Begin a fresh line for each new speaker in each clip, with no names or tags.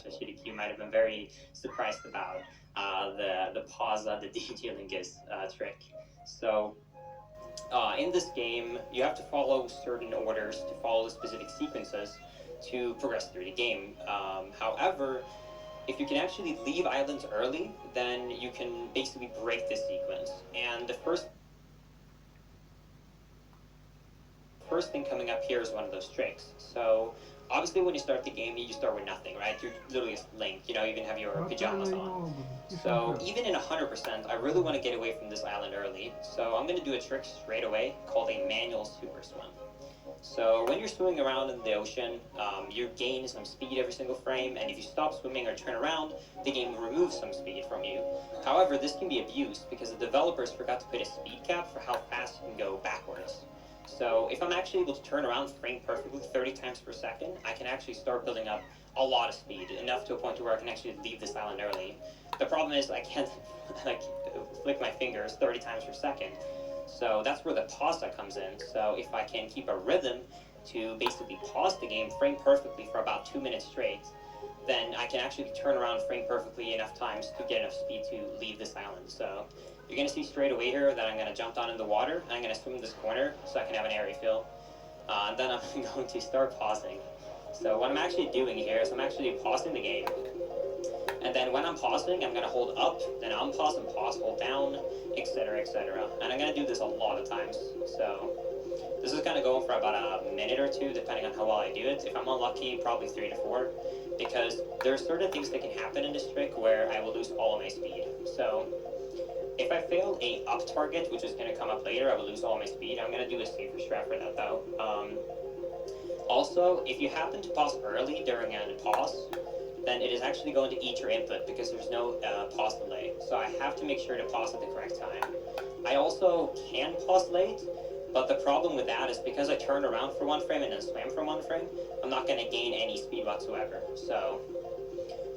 especially the Q, might have been very surprised about the pause of the DG Lingus trick. So in this game, you have to follow certain orders to follow specific sequences to progress through the game. However, if you can actually leave islands early, then you can basically break this sequence. And the first thing coming up here is one of those tricks. So obviously when you start the game, you start with nothing, right? You're literally a Link, you know, you even have your pajamas on. So even in 100%, I really want to get away from this island early. So I'm going to do a trick straight away called a manual super swim. So when you're swimming around in the ocean, you gain some speed every single frame, and if you stop swimming or turn around, the game removes some speed from you. However, this can be abused because the developers forgot to put a speed cap for how fast you can go backwards. So if I'm actually able to turn around frame perfectly 30 times per second, I can actually start building up a lot of speed, enough to a point where I can actually leave this island early. The problem is I can't like flick my fingers 30 times per second. So that's where the pause comes in. So if I can keep a rhythm to basically pause the game frame perfectly for about 2 minutes straight, then I can actually turn around frame perfectly enough times to get enough speed to leave this island. So you're going to see straight away here that I'm going to jump down in the water, and I'm going to swim this corner so I can have an air refill. And then I'm going to start pausing. So what I'm actually doing here is I'm actually pausing the game. And then when I'm pausing, I'm going to hold up, then unpause and pause, hold down, etc., etc. And I'm going to do this a lot of times. So this is going to go for about a minute or two, depending on how well I do it. If I'm unlucky, probably 3 to 4, because there are certain things that can happen in this trick where I will lose all of my speed. So if I fail a up target, which is going to come up later, I will lose all my speed. I'm going to do a safer strat for that, though. Also, if you happen to pause early during a pause, then it is actually going to eat your input because there's no pause delay. So I have to make sure to pause at the correct time. I also can pause late, but the problem with that is because I turned around for 1 frame and then swam for 1 frame, I'm not going to gain any speed whatsoever. So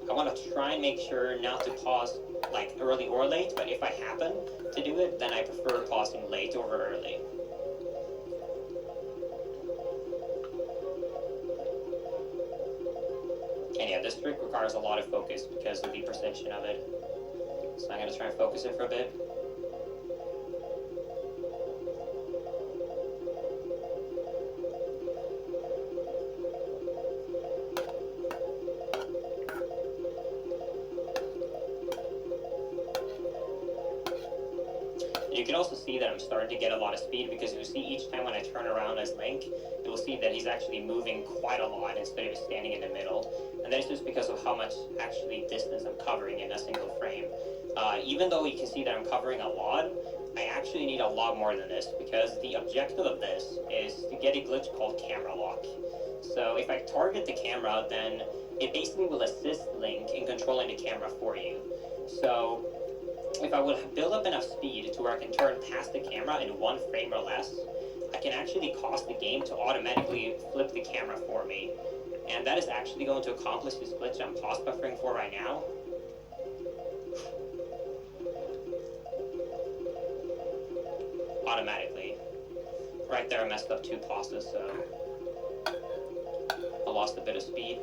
I want to try and make sure not to pause like early or late, but if I happen to do it, then I prefer pausing late over early. And yeah, this trick requires a lot of focus because of the precision of it. So I'm going to try and focus it for a bit. You can also see that I'm starting to get a lot of speed because you see each time when I turn around as Link, you'll see that he's actually moving quite a lot instead of standing in the middle. And that is just because of how much actually distance I'm covering in a single frame. Even though you can see that I'm covering a lot, I actually need a lot more than this because the objective of this is to get a glitch called camera lock. So if I target the camera, then it basically will assist Link in controlling the camera for you. So if I would build up enough speed to where I can turn past the camera in 1 frame or less, I can actually cause the game to automatically flip the camera for me. And that is actually going to accomplish this glitch I'm pause buffering for right now. Automatically. Right there I messed up 2 pauses, so I lost a bit of speed.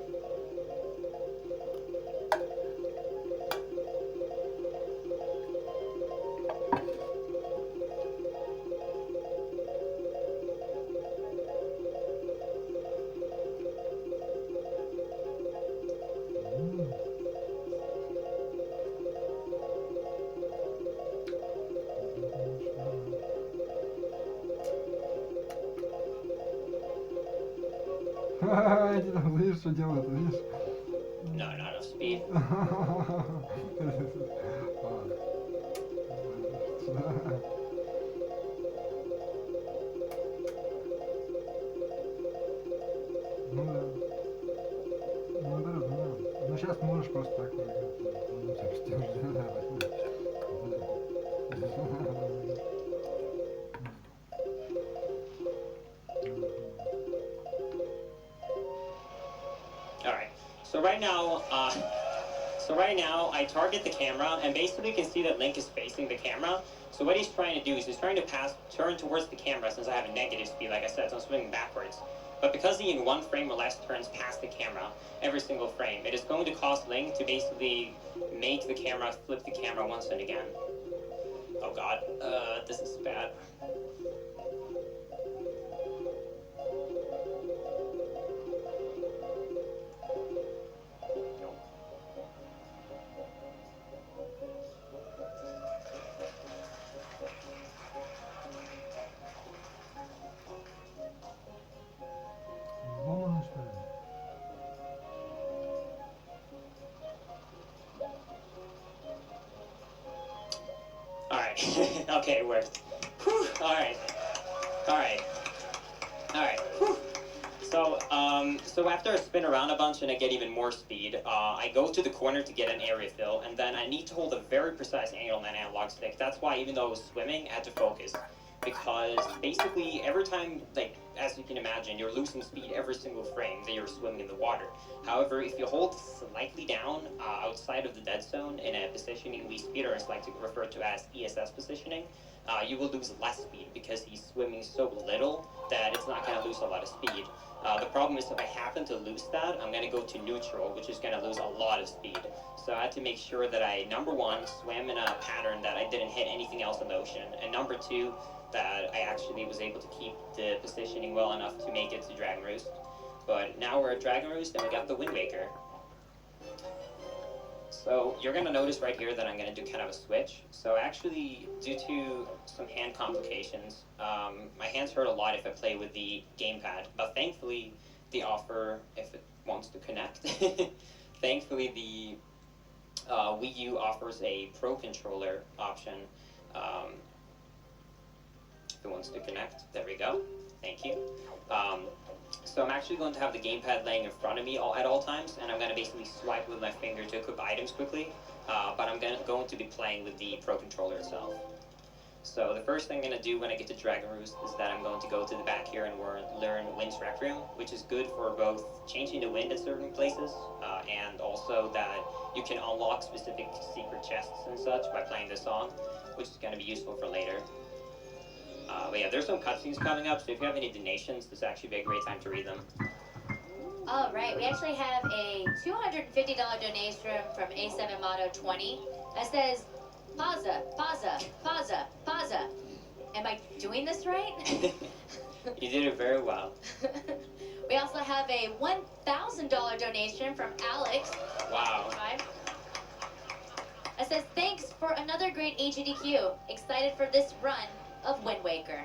Эти там, видишь, что делают, видишь?
No, not enough speed.
Ну да. Ну да, да. Ну сейчас можешь просто так
Alright, so right now I target the camera, and basically you can see that Link is facing the camera. So what he's trying to do is he's trying to turn towards the camera since I have a negative speed, like I said, so I'm swimming backwards. But because he in one frame or less turns past the camera every single frame, it is going to cause Ling to basically make the camera flip the camera once and again. Oh god, this is bad.
Ломаный, что ли?
Alright, okay, it worked. Whew, alright. Alright. Alright, whew. So after I spin around a bunch and I get even more speed, I go to the corner to get an area fill, and then I need to hold a very precise angle on an analog stick. That's why even though I was swimming, I had to focus. Because basically every time, like, as you can imagine, you're losing speed every single frame that you're swimming in the water. However, if you hold slightly down outside of the dead zone in a positioning we speeders like to refer to as ESS positioning, you will lose less speed because he's swimming so little that it's not going to lose a lot of speed. The problem is if I happen to lose that, I'm going to go to neutral, which is going to lose a lot of speed. So I had to make sure that I, number one, swam in a pattern that I didn't hit anything else in the ocean, and number two, that I actually was able to keep the positioning well enough to make it to Dragon Roost. But now we're at Dragon Roost and we got the Wind Waker. So you're going to notice right here that I'm going to do kind of a switch. So actually, due to some hand complications, my hands hurt a lot if I play with the gamepad. But thankfully, they offer, if it wants to connect, thankfully the Wii U offers a Pro Controller option. If it wants to connect, there we go. Thank you. So I'm actually going to have the gamepad laying in front of me at all times, and I'm going to basically swipe with my finger to equip items quickly, but I'm going to be playing with the Pro Controller itself. So the first thing I'm going to do when I get to Dragon Roost is that I'm going to go to the back here and learn Wind's Requiem, which is good for both changing the wind at certain places, and also that you can unlock specific secret chests and such by playing this song, which is going to be useful for later. But yeah, there's some cutscenes coming up, so if you have any donations, this is actually be a great time to read them.
All right, we actually have a $250 donation from A7Moto20 that says, Pausa, pausa, pausa, pausa. Am I doing this right?
You did it very well.
We also have a $1,000 donation from Alex.
Wow.
That says, thanks for another great AGDQ. Excited for this run of Wind Waker.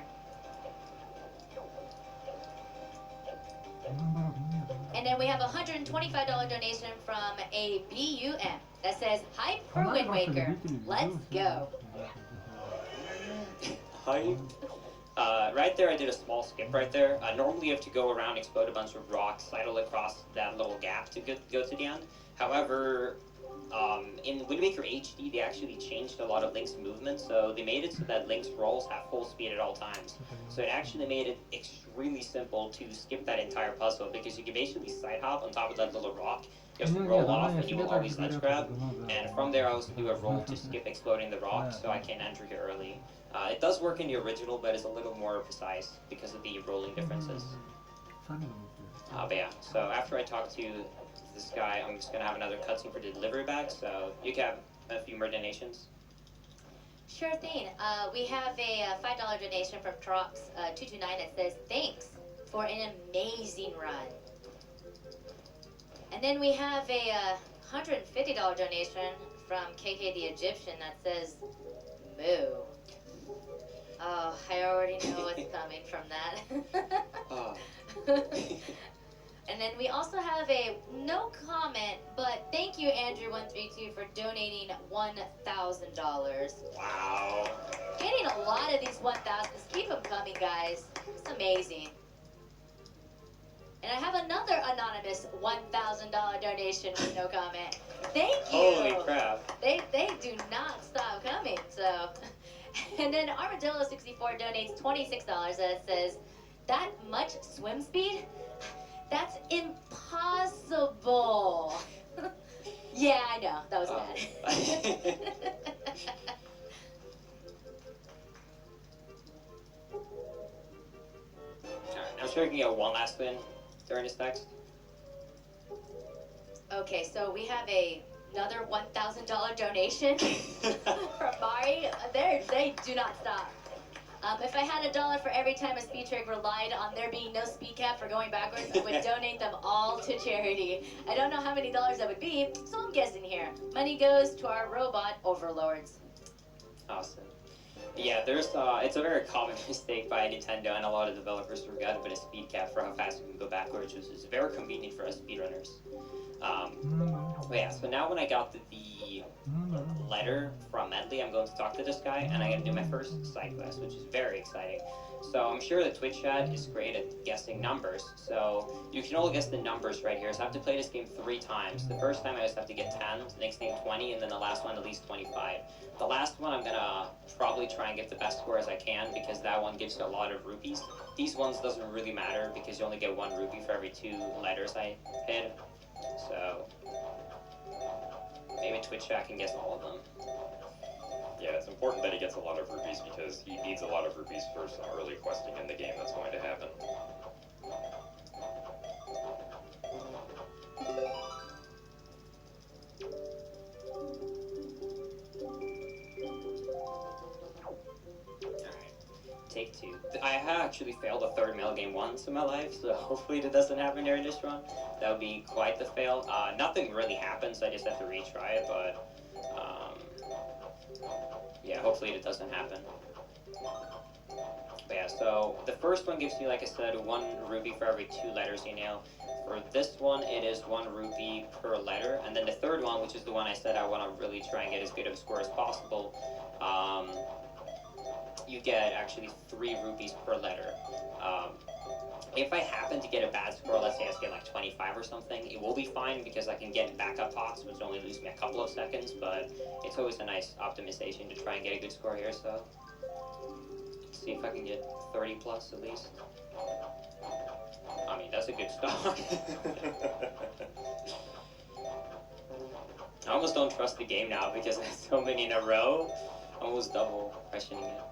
And then we have a $125 donation from a BUM that says, hype for Wind Waker. Let's go.
Hype. Right there, I did a small skip right there. Normally, you have to go around, explode a bunch of rocks, sidle across that little gap to go to the end. However, in Wind Waker HD, they actually changed a lot of Link's movement, so they made it so that Link's rolls have full speed at all times. So it actually made it extremely simple to skip that entire puzzle, because you can basically side hop on top of that little rock, just roll off, and you will always ledge grab. And from there, I also do a roll to skip exploding the rock, so I can enter here early. It does work in the original, but it's a little more precise because of the rolling differences. But yeah, so after I talk to this guy, I'm just going to have another cutscene for the delivery bag, so you can have a few more donations.
Sure thing. We have a $5 donation from Trox229 that says, thanks for an amazing run. And then we have a $150 donation from KK the Egyptian that says, moo. Oh, I already know what's coming from that.
Oh.
And then we also have a no comment, but thank you, Andrew132, for donating $1,000.
Wow.
Getting a lot of these 1,000s. Keep them coming, guys. It's amazing. And I have another anonymous $1,000 donation with no comment. Thank you.
Holy crap.
They do not stop coming, so. And then Armadillo64 donates $26 that says, that much swim speed? That's impossible. Yeah, I know. That was bad.
Alright, now sure you can get one last spin during this text.
Okay, so we have another $1,000 donation from Mari. They do not stop. If I had $1 for every time a speed trick relied on there being no speed cap for going backwards, I would donate them all to charity. I don't know how many dollars that would be, so I'm guessing here. Money goes to our robot overlords.
Awesome. Yeah, there's it's a very common mistake by Nintendo, and a lot of developers forgot to put a speed cap for how fast you can go backwards, which is very convenient for us speedrunners. But yeah, so now when I got the letter from Medley, I'm going to talk to this guy, and I'm going to do my first side quest, which is very exciting. So I'm sure the Twitch chat is great at guessing numbers, so you can all guess the numbers right here. So I have to play this game 3 times. The first time I just have to get 10, the next game 20, and then the last one at least 25. The last one I'm going to probably try and get the best score as I can, because that one gives you a lot of rupees. These ones doesn't really matter, because you only get 1 rupee for every 2 letters I hit. So maybe Twitch chat can guess all of them.
Yeah, it's important that he gets a lot of rupees because he needs a lot of rupees for some early questing in the game that's going to happen.
Take 2. I have actually failed a 3rd mail game once in my life, so hopefully that doesn't happen during this run. That would be quite the fail. Nothing really happened, so I just have to retry it, but yeah, hopefully it doesn't happen. But yeah, so the first one gives you, like I said, 1 rupee for every 2 letters you nail. For this one, it is 1 rupee per letter, and then the third one, which is the one I said I want to really try and get as good of a score as possible, you get actually 3 rupees per letter. If I happen to get a bad score, let's say I get like 25 or something, it will be fine because I can get backup pots, which only lose me a couple of seconds, but it's always a nice optimization to try and get a good score here, so let's see if I can get 30 plus at least. I mean, that's a good start. I almost don't trust the game now because there's so many in a row. Almost double questioning it.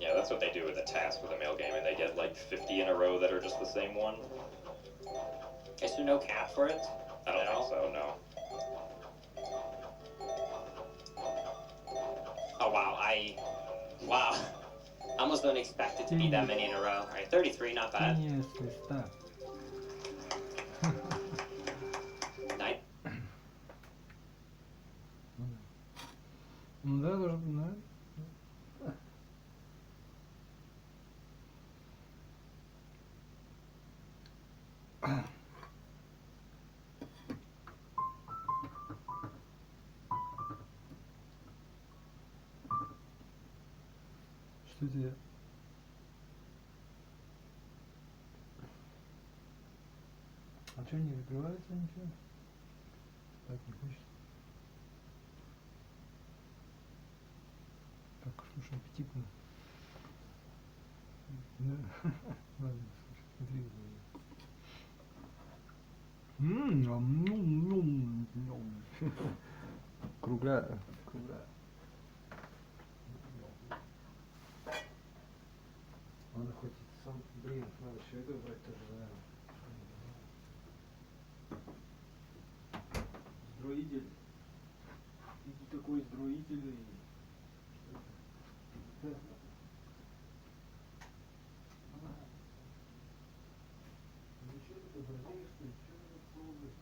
Yeah, that's what they do with a task with a mail game, and they get like 50 in a row that are just the same one.
Is there no cap for it?
I don't think so, no.
Oh wow, wow. I almost don't expect it to be that many in a row. Alright, 33, not bad.
Yes, está.
Nice.
Ну да, должен, да. Что тебе? А что, не закрывается ничего? Так не хочется. Так уж аппетитно. Да. Ладно, слушай, смотри. Кругля. Надо хоть сам, блин, надо еще это брать тоже, да. Строитель. Ты такой строительный. Что это? Ну что ты, Бразилия, что ли? Что ты тут пробуешь?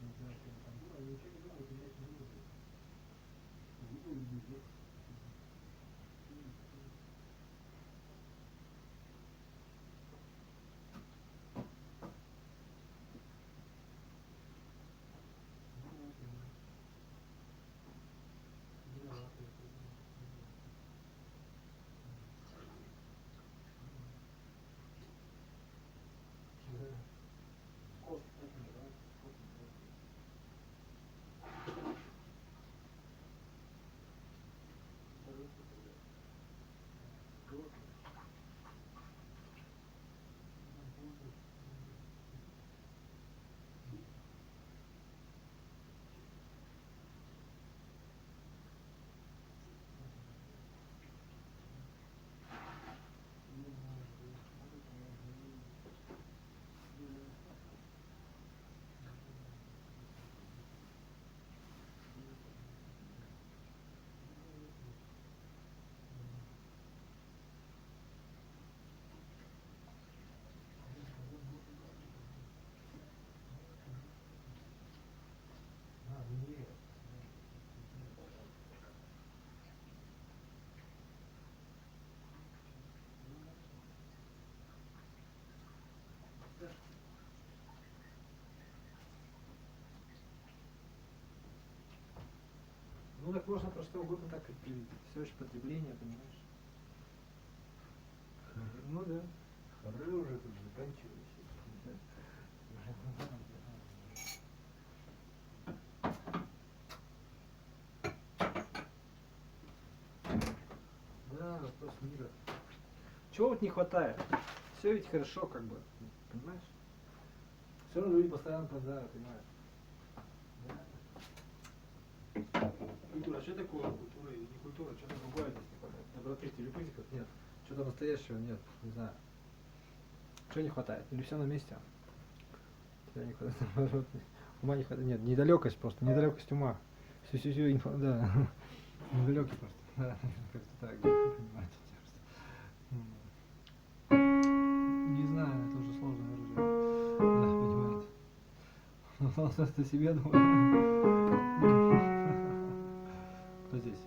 Не знаю, что там было, они ничего не думают, менять не нужно. Выбор бюджет. можно про что угодно так определить. Все же потребление, понимаешь? Ну да. Хоры уже тут заканчивались. Да, вопрос мира. Чего вот не хватает? Все ведь хорошо, как бы, понимаешь? Все равно люди постоянно продают, понимаешь? Да. Культура, что такое культура и не культура? Что-то другое здесь не хватает. Доброты, любительков нет. Что-то настоящего нет, не знаю. Чего не хватает? Или все на месте? Тебя не хватает, наоборот, ума не хватает. Нет, недалекость просто, недалекость ума. Все, да. Недалекий просто. Да, как-то так, понимаете. Не знаю, это уже сложно выражение. Да, понимаете. Он просто себе думает. Кто здесь?